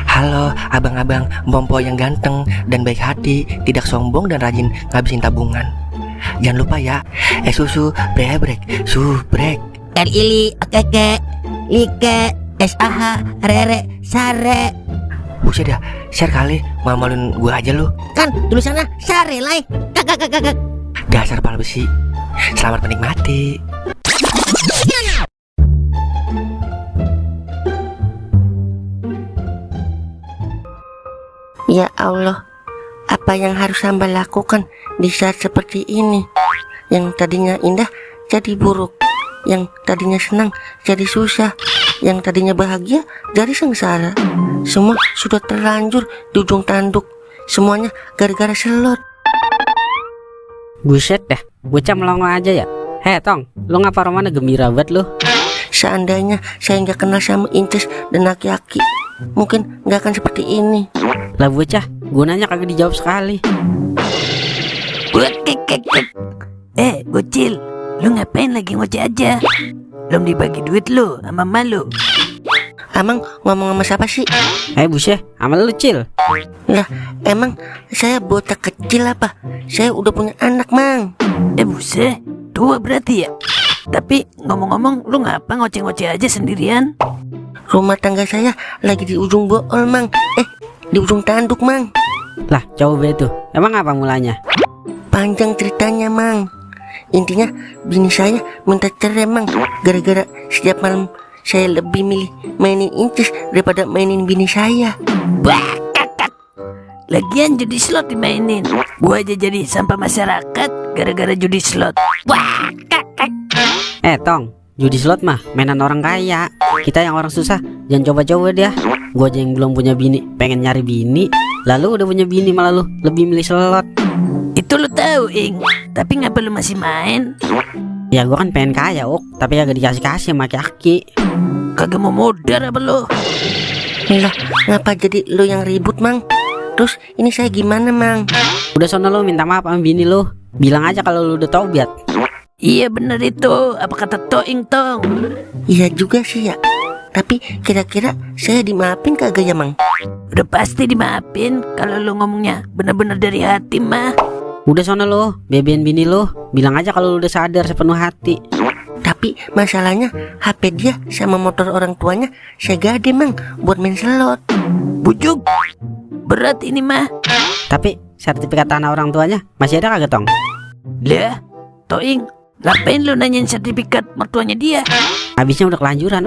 Halo abang-abang Bompo yang ganteng dan baik hati, tidak sombong dan rajin ngabisin tabungan. Jangan lupa ya, susu brebrek, subrek. Ili, keke, like, SAH, rere, sare. Buset dah, share kali, malu-maluin gue aja lu. Kan tulisannya sare lai. Kakak. Dasar pala besi. Selamat menikmati. Ya Allah, apa yang harus hamba lakukan di saat seperti ini? Yang tadinya indah jadi buruk, yang tadinya senang jadi susah, yang tadinya bahagia jadi sengsara. Semua sudah terlanjur di ujung tanduk, semuanya gara-gara selot. Buset dah, bocah melongo aja ya. Tong, lu ngapa romana gembira banget lu? Seandainya saya nggak kenal sama Inces dan Aki-Aki, mungkin nggak akan seperti ini. Lah bocah, gunanya kagak dijawab sekali. Bocil, lu ngapain lagi ngoceh aja? Belum dibagi duit lu sama malu. Amang ngomong sama siapa sih? Buset, amal lu Cil. Lah, emang saya botak kecil apa? Saya udah punya anak, Mang. Buset, tua berarti ya? Tapi ngomong-ngomong, lu ngapa ngoceh-ngoceh aja sendirian? Rumah tangga saya lagi di ujung bool, Mang. Di ujung tanduk, Mang. Lah, coba itu. Emang apa mulanya? Panjang ceritanya, Mang. Intinya, bini saya minta cerai, Mang. Gara-gara setiap malam saya lebih milih mainin Inces daripada mainin bini saya. Wah, kakak. Lagian judi slot dimainin. Gua aja jadi sampah masyarakat gara-gara judi slot. Wah, kakak. Tong, judi slot mah mainan orang kaya. Kita yang orang susah jangan coba-coba dia. Gua aja yang belum punya bini pengen nyari bini, lalu udah punya bini malah lu lebih milih slot. Itu lu tahu, Ing. Tapi ngapa lu masih main? Ya gua kan pengen kaya, tapi agak dikasih-kasih sama Aki. Kagak mau modar apa lu? Lah, ngapa jadi lu yang ribut, Mang? Terus ini saya gimana, Mang? Udah sono lu minta maaf sama bini lu. Bilang aja kalau lu udah taubat. Iya bener itu. Apa kata Toing Tong? Iya juga sih ya. Tapi kira-kira saya dimaafin kagak ya, Mang? Udah pasti dimaafin kalau lu ngomongnya bener-bener dari hati mah. Udah sono lu, bebein bini lu. Bilang aja kalau lu udah sadar sepenuh hati. Tapi masalahnya HP dia sama motor orang tuanya saya gade, Mang, buat main slot. Bujuk. Berat ini mah. Tapi sertifikat tanah orang tuanya masih ada kagak, Tong? Lah, Toing, ngapain lu nanyain sertifikat mertuanya dia? Habisnya udah kelanjuran,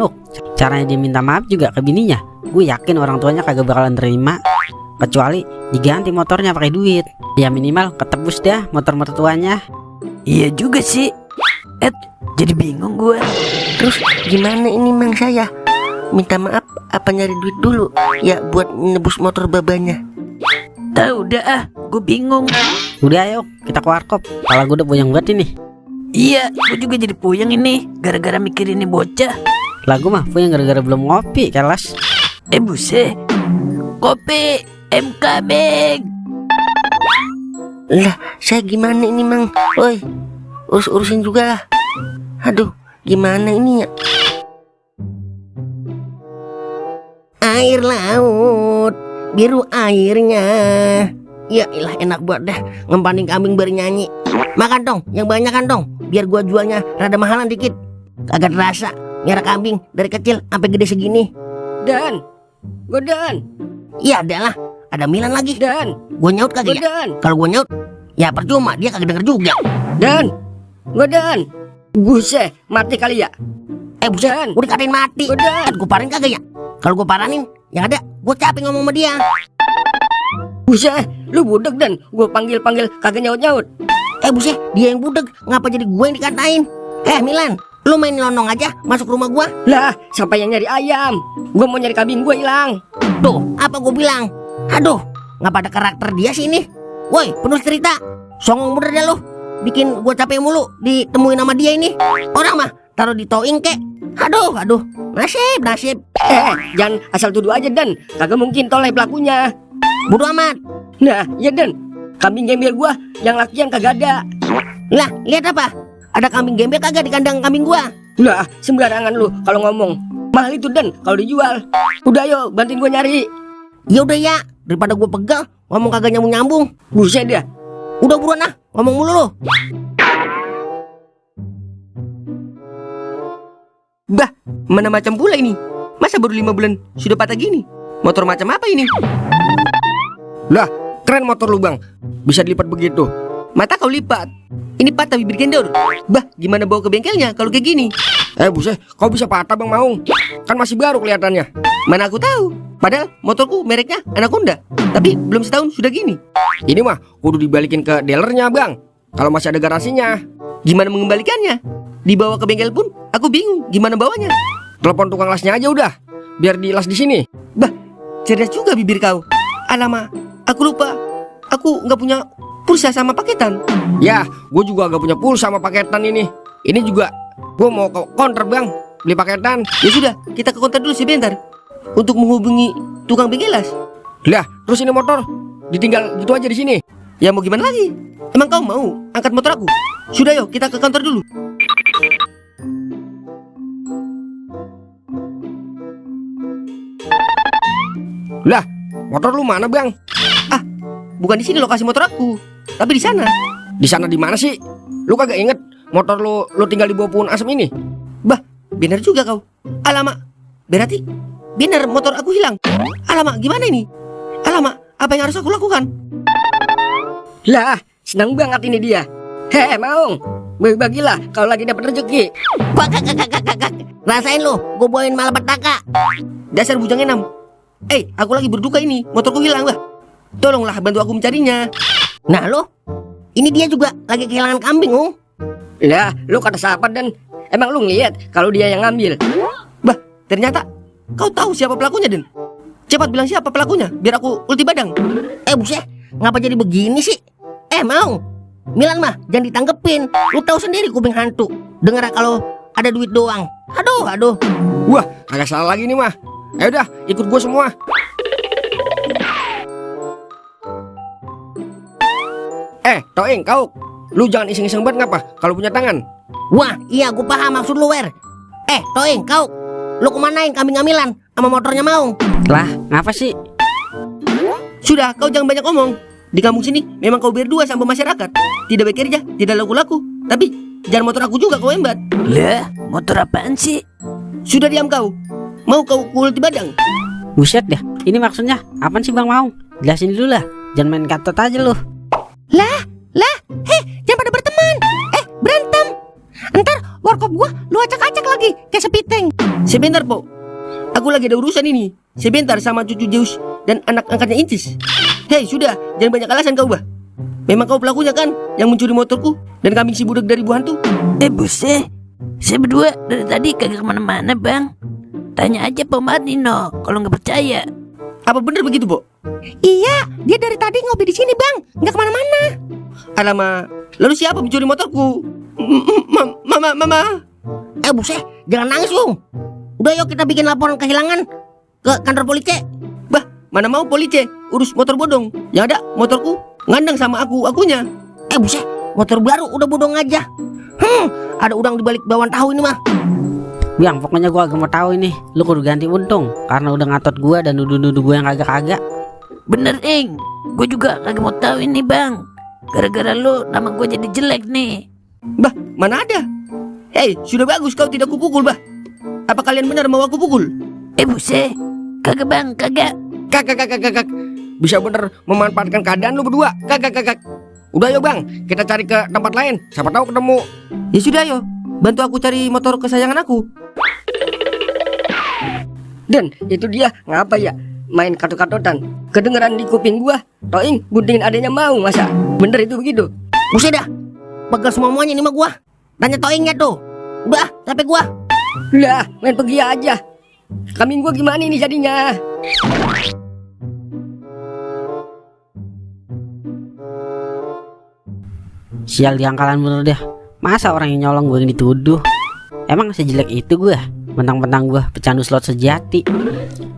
Caranya dia minta maaf juga ke bininya. Gue yakin orang tuanya kagak bakalan terima, kecuali diganti motornya pakai duit. Ya minimal ketebus dah motor mertuanya. Iya juga sih. Jadi bingung gue. Terus gimana ini, Mang, saya? Minta maaf apa nyari duit dulu ya buat nebus motor babanya? Tahu dah, gue bingung. Udah ayo kita ke warkop. Kalau gue udah puyeng banget ini. Iya, gue juga jadi puyeng ini gara-gara mikirin ini bocah. Lagu mah puyeng gara-gara belum ngopi, kelas. Buset. Kopi, coming. Lah, saya gimana ini, Mang? Woi, urusin juga lah. Aduh, gimana ini ya? Air laut, biru airnya. Ya ilah, enak banget dah ngempanin kambing bernyanyi. Makan dong, yang banyak kan dong, biar gua jualnya rada mahalan dikit. Kagak terasa nyara kambing dari kecil sampai gede segini. Dan, gue Dan. Iya adalah, ada Milan lagi. Dan, Gua nyaut kagak ya? Dan. Kalau gua nyaut, ya percuma, dia kagak denger juga. Dan, gue Dan. Buset, mati kali ya. Buset, Dan. udah dikatain mati. Dan. Gua parahin kagak ya? Kalau gua parahin, yang ada gua capek ngomong sama dia. Buset, lu budek Dan. Gue panggil-panggil kagak nyaut-nyaut. Buset, dia yang budeg, ngapa jadi gua yang dikatain? Milan, lu main lonong aja masuk rumah gua. Lah, siapa yang nyari ayam? Gue mau nyari kambing gue hilang. Tuh, apa gua bilang? Aduh, ngapa ada karakter dia sih ini? Woi, penuh cerita. Songong bener dah lu. Bikin gua capek mulu ditemuin sama dia ini. Orang mah taruh di towing kek. Aduh, nasib. Jangan asal tuduh aja Dan. Kagak mungkin toleh pelakunya. Bodo amat. Nah, ya Dan. Kambing gembel gua yang laki yang kagak ada. Lah, lihat apa? Ada kambing gembel kagak di kandang kambing gua? Lah, sembarangan lu kalau ngomong. Mahal itu Dan kalau dijual. Udah ayo bantuin gua nyari. Ya udah ya, daripada gue pegal ngomong kagak nyambung. Buset dah. Udah buruan ah, ngomong mulu lo. Bah, mana macam pula ini? Masa baru 5 bulan sudah patah gini? Motor macam apa ini? Lah, keren motor lu bang. Bisa dilipat begitu. Mata kau lipat. Ini patah bibir kendor. Bah, gimana bawa ke bengkelnya kalau kayak gini? Buset, kau bisa patah bang Maung. Kan masih baru kelihatannya. Mana aku tahu. Padahal motorku mereknya Anaconda. Tapi belum setahun sudah gini. Ini mah kudu dibalikin ke dealernya bang. Kalau masih ada garasinya. Gimana mengembalikannya? Dibawa ke bengkel pun aku bingung gimana bawanya. Telepon tukang lasnya aja udah. Biar dilas di sini. Bah, cerdas juga bibir kau. Alamak, aku lupa. Aku nggak punya pulsa sama paketan. Ya, gue juga agak punya pulsa sama paketan ini. Ini juga gue mau ke counter bang, beli paketan. Ya sudah, kita ke konter dulu sebentar untuk menghubungi tukang bengkelas. Lah, terus ini motor ditinggal gitu aja di sini. Ya mau gimana lagi? Emang kau mau angkat motor aku? Sudah yuk, kita ke kantor dulu. Lah, motor lu mana bang? Ah, bukan di sini lokasi motor aku, tapi di sana. Di sana di mana sih? Lu kagak inget motor lu tinggal di bawah pohon asem ini? Bah, benar juga kau. Alamak, berarti benar motor aku hilang. Alamak, gimana ini? Alamak, apa yang harus aku lakukan? Lah, senang banget ini dia. Heh, Maung, bagilah kalau lagi dapat rezeki. Wah, kak. Rasain lo, gue bawain malapetaka. Dasar bujang enam. Aku lagi berduka ini, motorku hilang, bah. Tolonglah bantu aku mencarinya. Nah lo, ini dia juga lagi kehilangan kambing, Lah, lu kata siapa dan emang lu ngeliat kalau dia yang ngambil? Bah, ternyata kau tahu siapa pelakunya, Den. Cepat bilang siapa pelakunya, biar aku ulti badang. Buset, ngapa jadi begini sih? Mau Milan mah jangan ditanggepin. Lu tahu sendiri kuping hantu. Dengar kalau ada duit doang. Aduh. Wah, kagak salah lagi nih mah. Ayo dah, ikut gue semua. Toing, kau lu jangan iseng-iseng banget ngapa kalau punya tangan. Wah, iya gue paham maksud lu, Wer. Toing, kau lu kemanain kambing ngamilan sama motornya Maung? Lah, ngapa sih? Sudah, kau jangan banyak omong. Di kampung sini memang kau berdua sama masyarakat. Tidak bekerja, tidak laku-laku. Tapi jangan motor aku juga kau embat. Lah, motor apaan sih? Sudah diam kau. Mau kau ulti badang? Buset dah, ini maksudnya apaan sih Bang Maung? Jelasin dulu lah, jangan main katot aja lu. Lah, jangan pada berteman. Berantem. Ntar warkop gua lu acak-acak lagi kayak sepiteng. Sebentar, Po. Aku lagi ada urusan ini. Sebentar sama cucu Zeus dan anak angkatnya Incis. Hei, sudah, jangan banyak alasan kau, bah. Memang kau pelakunya kan yang mencuri motorku dan kambing si budak dari Bu Hantu? Buset. Saya berdua dari tadi kagak kemana-mana, Bang. Tanya aja Pak Martino kalau nggak percaya. Apa bener begitu, Po? Iya, dia dari tadi ngopi di sini, Bang. Nggak kemana-mana. Alamak, lalu siapa mencuri motorku? Mama. Buset, jangan nangis, Bung. Udah yuk kita bikin laporan kehilangan ke kantor polisi. Bah, mana mau polisi urus motor bodong. Yang ada motorku ngandang sama akunya. Buset, motor baru udah bodong aja. Ada udang di balik bawaan tahu ini mah. Biang, pokoknya gua agak mau tahu ini. Lu kudu ganti untung karena udah ngatot gua dan nuduh-nuduh gua yang kagak-kagak. Bener, Ing. Gue juga kagak mau tahu ini, Bang. Gara-gara lu nama gue jadi jelek nih. Bah, mana ada? Hei, sudah bagus kau tidak kupukul, bah. Apa kalian benar mau aku pukul? Buset. Kagak, Bang, kagak. Kak. Bisa bener memanfaatkan keadaan lu berdua. Kak. Udah yuk bang, kita cari ke tempat lain. Siapa tahu ketemu. Ya sudah, yo. Bantu aku cari motor kesayangan aku. Dan itu dia ngapa ya main katot-katotan. Kedengeran di kuping gua Toing guntingin adanya Maung, masa bener itu begitu? Buset dah, pegal semuanya ini mah gua. Tanya Toingnya tuh. Udah, capek gua. Lah, main pergi aja. Kambing gua gimana ini jadinya? Sial diangkalan bener deh. Masa orang yang nyolong gue yang dituduh? Emang sejelek itu gue? Mentang-mentang gue pecandu slot sejati.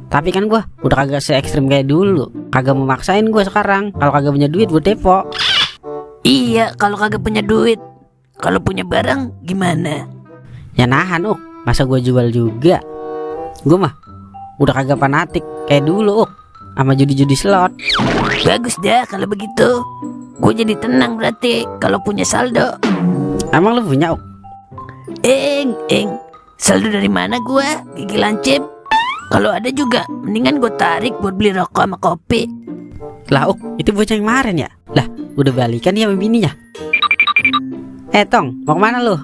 Tapi kan gue udah kagak se-ekstrim kayak dulu. Kagak mau maksain gue sekarang. Kalau kagak punya duit buat depo. Iya, kalau kagak punya duit. Kalau punya barang gimana? Ya nahan, Masa gue jual juga? Gue mah udah kagak fanatik kayak dulu, sama judi-judi slot. Bagus dah kalau begitu. Gue jadi tenang berarti kalau punya saldo. Emang lu punya, Ok? Saldo dari mana gua? Gigi lancip. Kalau ada juga, mendingan gue tarik buat beli rokok sama kopi. Lah, Ok, itu bocah yang kemarin ya? Lah, udah balikan dia sama bininya. Tong, mau kemana lu?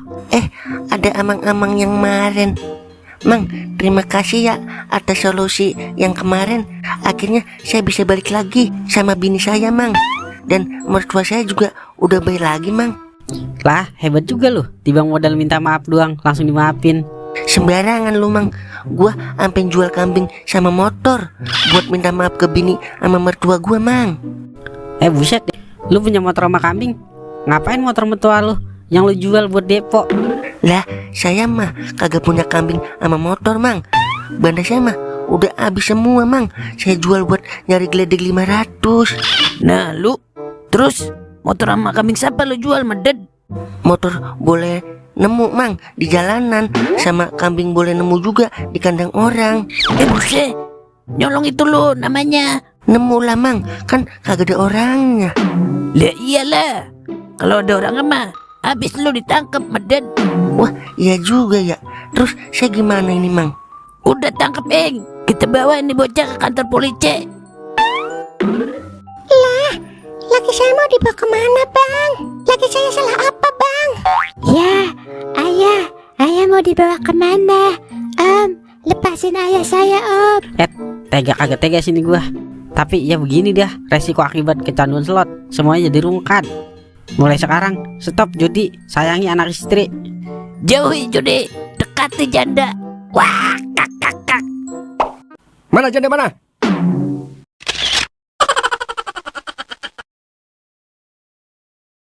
Ada amang-amang yang kemarin. Mang, terima kasih ya atas solusi yang kemarin. Akhirnya saya bisa balik lagi sama bini saya, Mang. Dan mertua saya juga udah baik lagi, Mang. Lah, hebat juga lu. Timbang modal minta maaf doang, langsung dimaafin. Sembarangan lu, Mang. Gua sampai jual kambing sama motor buat minta maaf ke bini sama mertua gua, Mang. Buset deh. Lu punya motor sama kambing? Ngapain motor mertua lu yang lu jual buat depo? Lah, saya mah kagak punya kambing sama motor, Mang. Banda saya mah udah habis semua, Mang. Saya jual buat nyari geledek 500. Nah lu, terus motor sama kambing siapa lu jual, meded? Motor boleh nemu, Mang, di jalanan. Sama kambing boleh nemu juga di kandang orang. Buset, nyolong itu lu namanya. Nemu lah, Mang, kan kagak ada orangnya. Lah iyalah, kalau ada orang mah habis lu ditangkap, meded. Wah, iya juga ya. Terus saya gimana ini, Mang? Udah tangkap, kita bawa ini bocah ke kantor polisi. Laki saya mau dibawa kemana, Bang? Laki saya salah apa, Bang? Ya, ayah mau dibawa kemana? Lepasin ayah saya, Om. Tega kagak tega sini gua. Tapi ya begini dah, resiko akibat kecanduan slot semuanya jadi rungkat. Mulai sekarang stop judi, sayangi anak istri. Jauhi judi, dekati janda. Wah, kak. Mana janda mana?